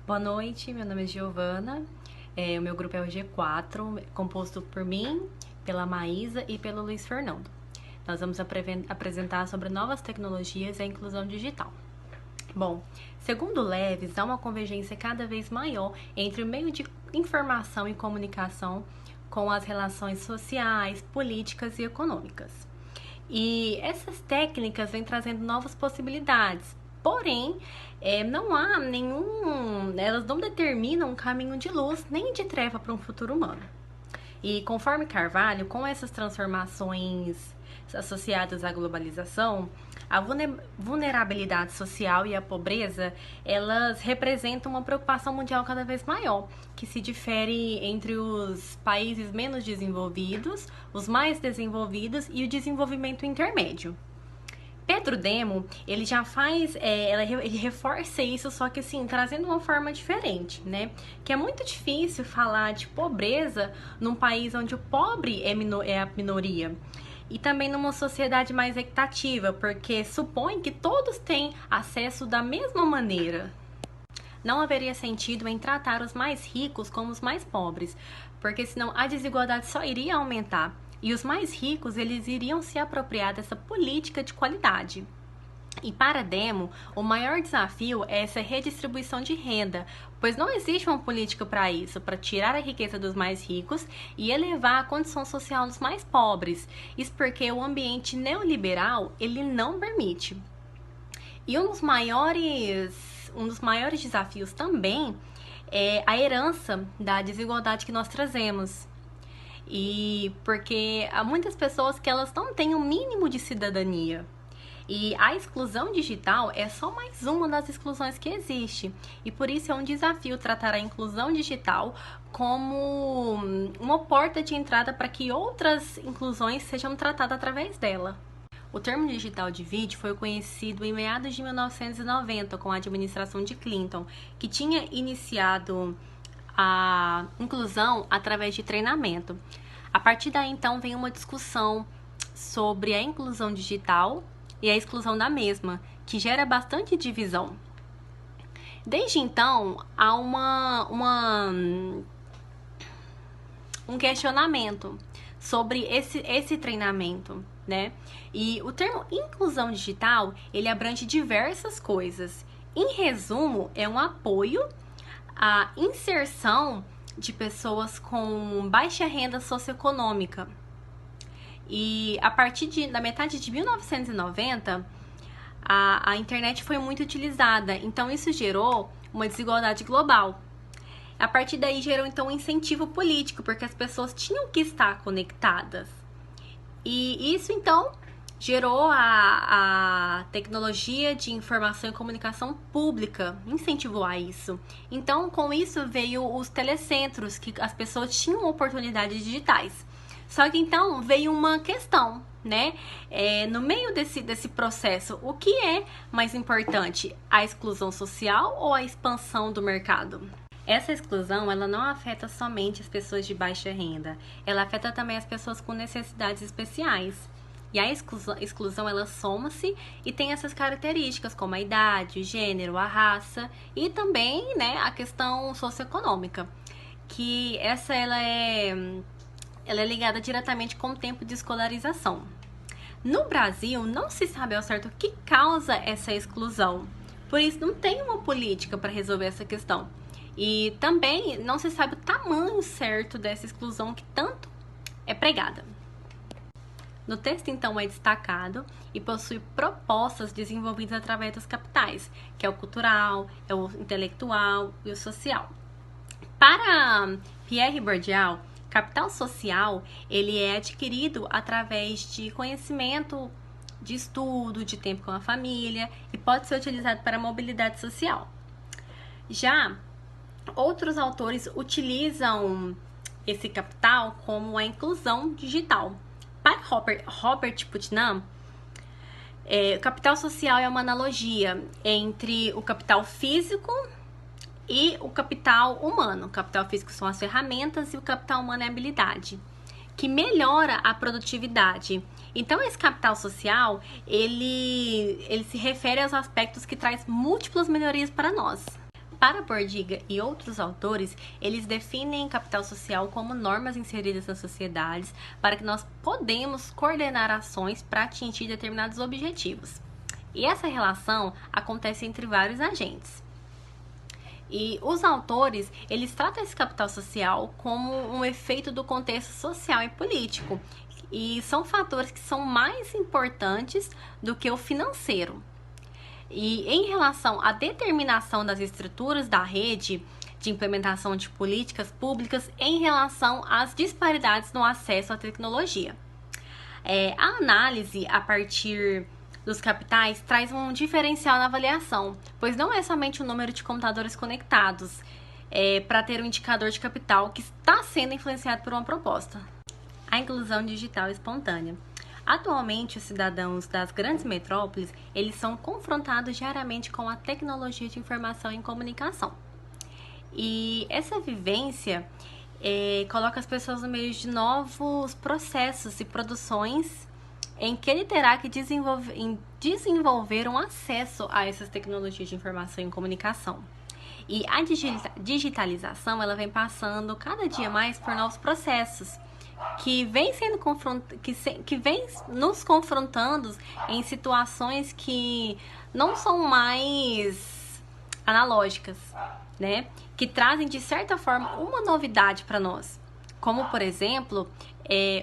Boa noite, meu nome é Giovana, o meu grupo é o G4, composto por mim, pela Maísa e pelo Luiz Fernando. Nós vamos apresentar sobre novas tecnologias e a inclusão digital. Bom, segundo o Leves, há uma convergência cada vez maior entre o meio de informação e comunicação com as relações sociais, políticas e econômicas. E essas técnicas vêm trazendo novas possibilidades, porém, não há elas não determinam um caminho de luz nem de treva para um futuro humano. E conforme Carvalho, com essas transformações associadas à globalização, a vulnerabilidade social e a pobreza, elas representam uma preocupação mundial cada vez maior, que se difere entre os países menos desenvolvidos, os mais desenvolvidos e o desenvolvimento intermédio. Pedro Demo, ele já faz, ele reforça isso, só que assim, trazendo uma forma diferente, né? Que é muito difícil falar de pobreza num país onde o pobre é a minoria. E também numa sociedade mais equitativa, porque supõe que todos têm acesso da mesma maneira. Não haveria sentido em tratar os mais ricos como os mais pobres, porque senão a desigualdade só iria aumentar. E os mais ricos, eles iriam se apropriar dessa política de qualidade. E para Demo, o maior desafio é essa redistribuição de renda, pois não existe uma política para isso, para tirar a riqueza dos mais ricos e elevar a condição social dos mais pobres. Isso porque o ambiente neoliberal, ele não permite. E um dos maiores desafios também é a herança da desigualdade que nós trazemos. E porque há muitas pessoas que elas não têm o mínimo de cidadania. E a exclusão digital é só mais uma das exclusões que existe. E por isso é um desafio tratar a inclusão digital como uma porta de entrada para que outras inclusões sejam tratadas através dela. O termo digital divide foi conhecido em meados de 1990 com a administração de Clinton, que tinha iniciado a inclusão através de treinamento. A partir daí, então, vem uma discussão sobre a inclusão digital e a exclusão da mesma, que gera bastante divisão. Desde então, há um questionamento sobre esse treinamento, né? E o termo inclusão digital, ele abrange diversas coisas. Em resumo, é um apoio a inserção de pessoas com baixa renda socioeconômica. E a partir da metade de 1990, a internet foi muito utilizada, então isso gerou uma desigualdade global. A partir daí gerou então um incentivo político, porque as pessoas tinham que estar conectadas. E isso então gerou a tecnologia de informação e comunicação pública, incentivou a isso. Então, com isso veio os telecentros, que as pessoas tinham oportunidades digitais. Só que então veio uma questão, né? No meio desse processo, o que é mais importante? A exclusão social ou a expansão do mercado? Essa exclusão, ela não afeta somente as pessoas de baixa renda, ela afeta também as pessoas com necessidades especiais. E a exclusão, ela soma-se e tem essas características, como a idade, o gênero, a raça e também, né, a questão socioeconômica, que ela é ligada diretamente com o tempo de escolarização. No Brasil, não se sabe ao certo o que causa essa exclusão, por isso não tem uma política para resolver essa questão. E também não se sabe o tamanho certo dessa exclusão que tanto é pregada. No texto, então, é destacado e possui propostas desenvolvidas através dos capitais, que é o cultural, é o intelectual e o social. Para Pierre Bourdieu, capital social, ele é adquirido através de conhecimento, de estudo, de tempo com a família e pode ser utilizado para a mobilidade social. Já outros autores utilizam esse capital como a inclusão digital. Para Robert Putnam, o capital social é uma analogia entre o capital físico e o capital humano. O capital físico são as ferramentas e o capital humano é a habilidade, que melhora a produtividade. Então, esse capital social, ele se refere aos aspectos que traz múltiplas melhorias para nós. Para Bordiga e outros autores, eles definem capital social como normas inseridas nas sociedades para que nós podemos coordenar ações para atingir determinados objetivos. E essa relação acontece entre vários agentes. E os autores, eles tratam esse capital social como um efeito do contexto social e político. E são fatores que são mais importantes do que o financeiro. E em relação à determinação das estruturas da rede de implementação de políticas públicas em relação às disparidades no acesso à tecnologia. A análise a partir dos capitais traz um diferencial na avaliação, pois não é somente o número de computadores conectados para ter um indicador de capital que está sendo influenciado por uma proposta. A inclusão digital espontânea. Atualmente, os cidadãos das grandes metrópoles, eles são confrontados diariamente com a tecnologia de informação e comunicação. E essa vivência coloca as pessoas no meio de novos processos e produções em que ele terá que desenvolver um acesso a essas tecnologias de informação e comunicação. E a digitalização, ela vem passando cada dia mais por novos processos, que vem nos confrontando em situações que não são mais analógicas, né? Que trazem, de certa forma, uma novidade para nós. Como, por exemplo,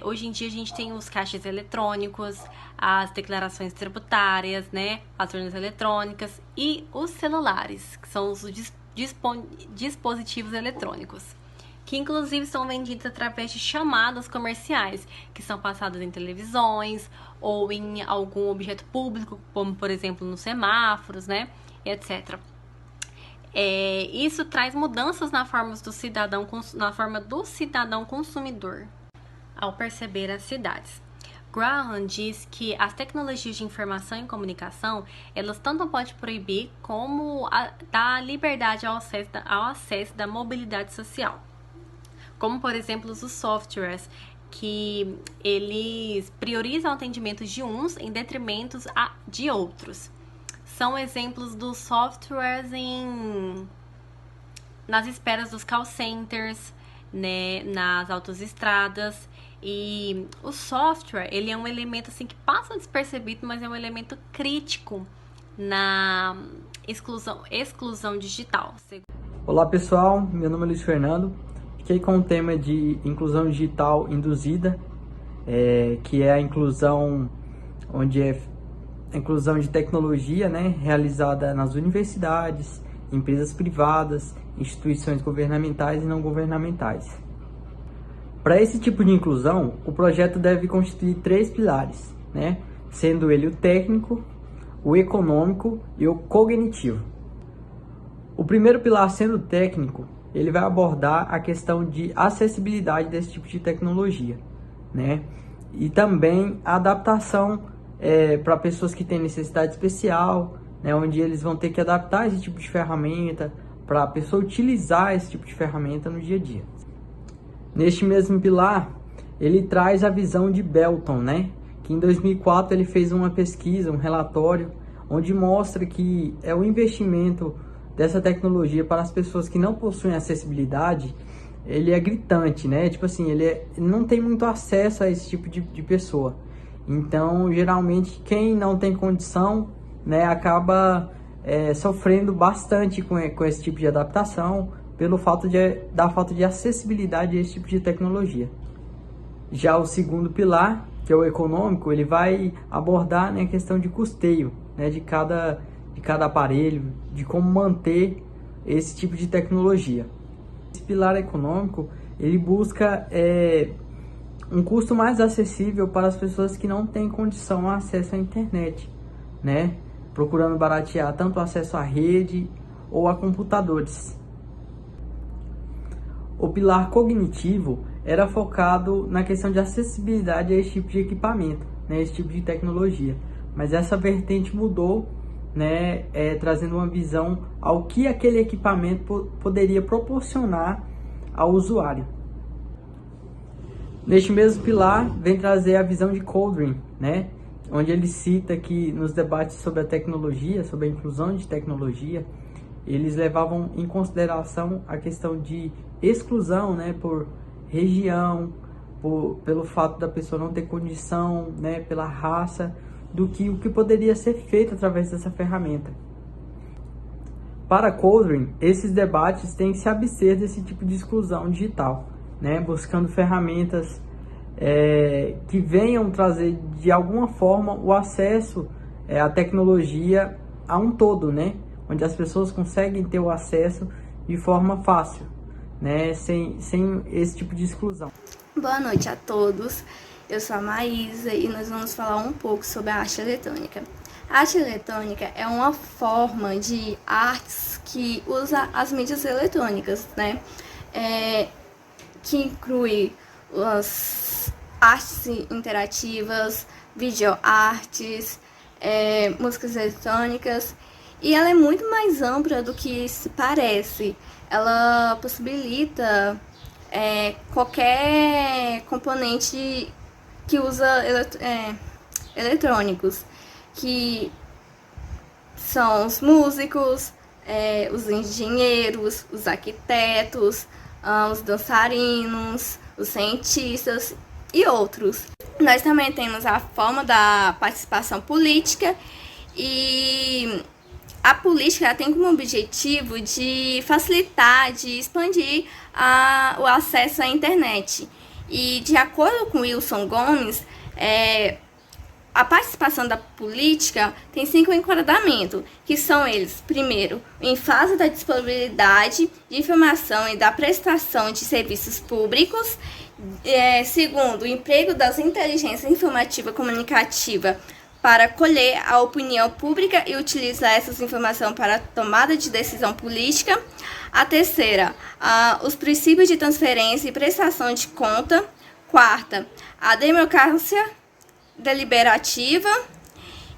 hoje em dia a gente tem os caixas eletrônicos, as declarações tributárias, né? As urnas eletrônicas e os celulares, que são os dispositivos eletrônicos, que inclusive são vendidos através de chamadas comerciais, que são passadas em televisões ou em algum objeto público, como por exemplo nos semáforos, né, etc. Isso traz mudanças na forma do cidadão consumidor ao perceber as cidades. Graham diz que as tecnologias de informação e comunicação, elas tanto podem proibir como dar liberdade ao acesso da mobilidade social. Como, por exemplo, os softwares, que eles priorizam atendimentos de uns em detrimento de outros. São exemplos dos softwares nas esperas dos call centers, né, nas autoestradas. E o software, ele é um elemento assim, que passa despercebido, mas é um elemento crítico na exclusão digital. Olá pessoal, meu nome é Luiz Fernando. Fiquei com o tema de inclusão digital induzida, que é a inclusão a inclusão de tecnologia, né, realizada nas universidades, empresas privadas, instituições governamentais e não governamentais. Para esse tipo de inclusão, o projeto deve constituir 3 pilares, né, sendo ele o técnico, o econômico e o cognitivo. O primeiro pilar, sendo o técnico, ele vai abordar a questão de acessibilidade desse tipo de tecnologia, né? E também a adaptação para pessoas que têm necessidade especial, né? Onde eles vão ter que adaptar esse tipo de ferramenta para a pessoa utilizar esse tipo de ferramenta no dia a dia. Neste mesmo pilar, ele traz a visão de Belton, né? Que em 2004 ele fez uma pesquisa, um relatório, onde mostra que o investimento dessa tecnologia para as pessoas que não possuem acessibilidade, ele é gritante, né? Tipo assim, ele não tem muito acesso a esse tipo de pessoa. Então, geralmente, quem não tem condição, né, acaba sofrendo bastante com esse tipo de adaptação, pelo fato da falta de acessibilidade a esse tipo de tecnologia. Já o segundo pilar, que é o econômico, ele vai abordar, né, a questão de custeio, né, de cada aparelho, de como manter esse tipo de tecnologia. Esse pilar econômico, ele busca um custo mais acessível para as pessoas que não têm condição a acesso à internet, né? Procurando baratear tanto o acesso à rede ou a computadores. O pilar cognitivo era focado na questão de acessibilidade a esse tipo de equipamento, né? Esse tipo de tecnologia. Mas essa vertente mudou, né, trazendo uma visão ao que aquele equipamento poderia proporcionar ao usuário. Neste mesmo pilar, vem trazer a visão de Coldring, né, onde ele cita que nos debates sobre a tecnologia, sobre a inclusão de tecnologia, eles levavam em consideração a questão de exclusão, né, por região, pelo fato da pessoa não ter condição, né, pela raça, do que o que poderia ser feito através dessa ferramenta. Para Coldring, esses debates têm que se abster desse tipo de exclusão digital, né, buscando ferramentas que venham trazer de alguma forma o acesso à tecnologia a um todo, né, onde as pessoas conseguem ter o acesso de forma fácil, né, sem esse tipo de exclusão. Boa noite a todos, eu sou a Maísa e nós vamos falar um pouco sobre a arte eletrônica. A arte eletrônica é uma forma de artes que usa as mídias eletrônicas, né? Que inclui as artes interativas, videoartes, músicas eletrônicas, e ela é muito mais ampla do que se parece. Ela possibilita qualquer componente que usa eletrônicos, que são os músicos, os engenheiros, os arquitetos, os dançarinos, os cientistas e outros. Nós também temos a forma da participação política, e a política tem como objetivo de facilitar, de expandir o acesso à internet. E de acordo com Wilson Gomes, a participação da política tem 5 enquadramentos, que são eles: primeiro, em fase da disponibilidade de informação e da prestação de serviços públicos; segundo, o emprego das inteligências informativa comunicativa para colher a opinião pública e utilizar essas informações para a tomada de decisão política; a terceira, os princípios de transferência e prestação de conta; quarta, a democracia deliberativa;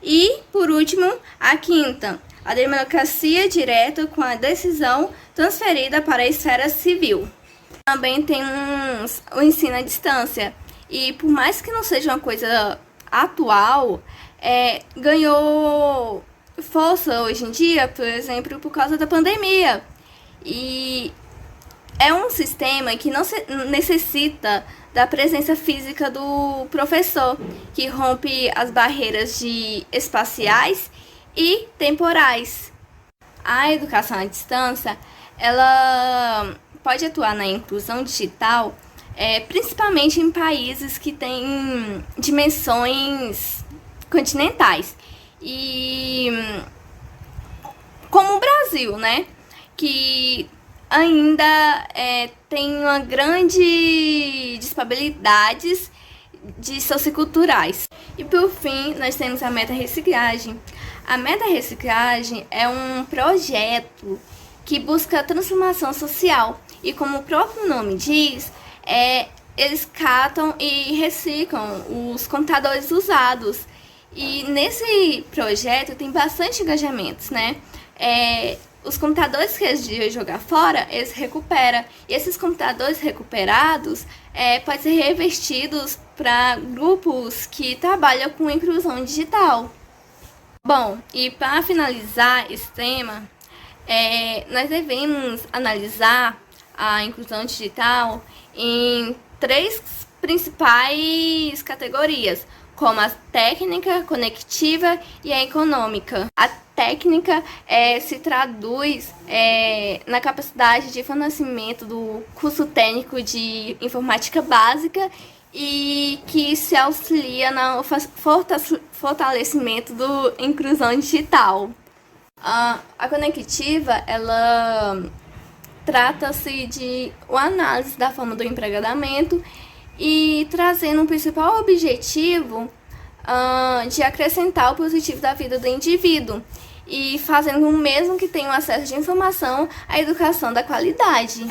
e, por último, a quinta, a democracia direta com a decisão transferida para a esfera civil. Também temos o ensino à distância, e por mais que não seja uma coisa atual, ganhou força hoje em dia, por exemplo, por causa da pandemia. E é um sistema que não necessita da presença física do professor, que rompe as barreiras espaciais e temporais. A educação à distância, ela pode atuar na inclusão digital, principalmente em países que têm dimensões continentais, e como o Brasil, né, que ainda tem uma grande disponibilidades de socioculturais. E por fim, nós temos a meta-reciclagem. A meta-reciclagem é um projeto que busca a transformação social, e como o próprio nome diz, eles catam e reciclam os computadores usados. E nesse projeto tem bastante engajamentos, né? Os computadores que eles deviam jogar fora, eles recuperam. E esses computadores recuperados podem ser revestidos para grupos que trabalham com inclusão digital. Bom, e para finalizar esse tema, nós devemos analisar a inclusão digital em 3 principais categorias, como a técnica, conectiva e a econômica. A técnica se traduz na capacidade de fornecimento do curso técnico de informática básica, e que se auxilia no fortalecimento da inclusão digital. A conectiva, ela trata-se de uma análise da forma do empregadamento, e trazendo um principal objetivo de acrescentar o positivo da vida do indivíduo, e fazendo o mesmo que tenha um acesso de informação à educação da qualidade.